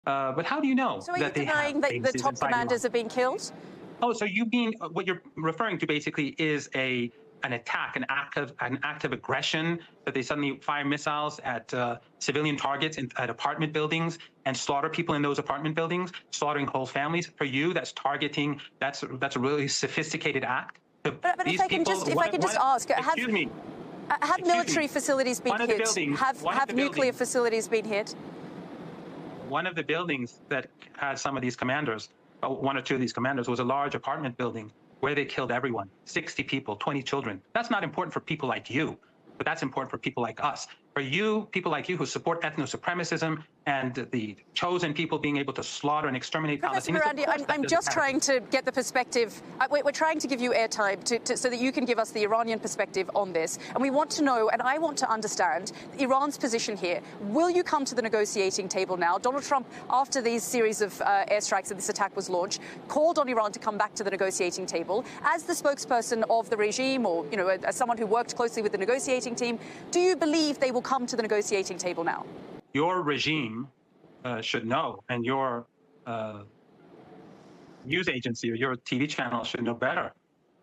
But how do you know So are you denying that the top commanders have been killed? Oh, so you mean what you're referring to basically is an attack, an act of aggression, that they suddenly fire missiles at civilian targets at apartment buildings and slaughter people in those apartment buildings, slaughtering whole families. For you, that's targeting. That's a really sophisticated act. But if I can just ask, excuse me. Have military facilities been hit? Have nuclear facilities been hit? One of the buildings that had some of these commanders, one or two of these commanders, was a large apartment building where they killed everyone, 60 people, 20 children. That's not important for people like you, but that's important for people like us. For you, people like you who support ethno-supremacism and the chosen people being able to slaughter and exterminate Palestinians. Merendی, I'm just trying to get the perspective. We're trying to give you airtime so that you can give us the Iranian perspective on this. And we want to know, and I want to understand, Iran's position here. Will you come to the negotiating table now? Donald Trump, after these series of airstrikes and this attack was launched, called on Iran to come back to the negotiating table. As the spokesperson of the regime, or as someone who worked closely with the negotiating team, do you believe they will come to the negotiating table now? Your regime should know, and your news agency or your TV channel should know better.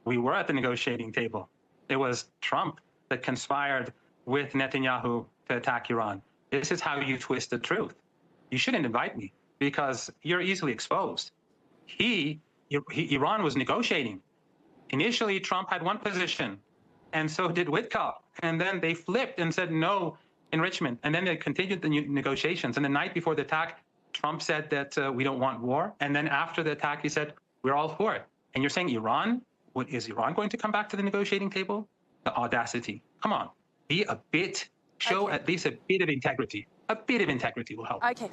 We were at the negotiating table. It was Trump that conspired with Netanyahu to attack Iran. This is how you twist the truth. You shouldn't invite me because you're easily exposed. Iran was negotiating. Initially, Trump had one position, and so did Witkoff. And then they flipped and said no enrichment. And then they continued the negotiations. And the night before the attack, Trump said that we don't want war. And then after the attack, he said, we're all for it. And you're saying Iran? Is Iran going to come back to the negotiating table? The audacity. Come on. Show at least a bit of integrity. A bit of integrity will help. Okay.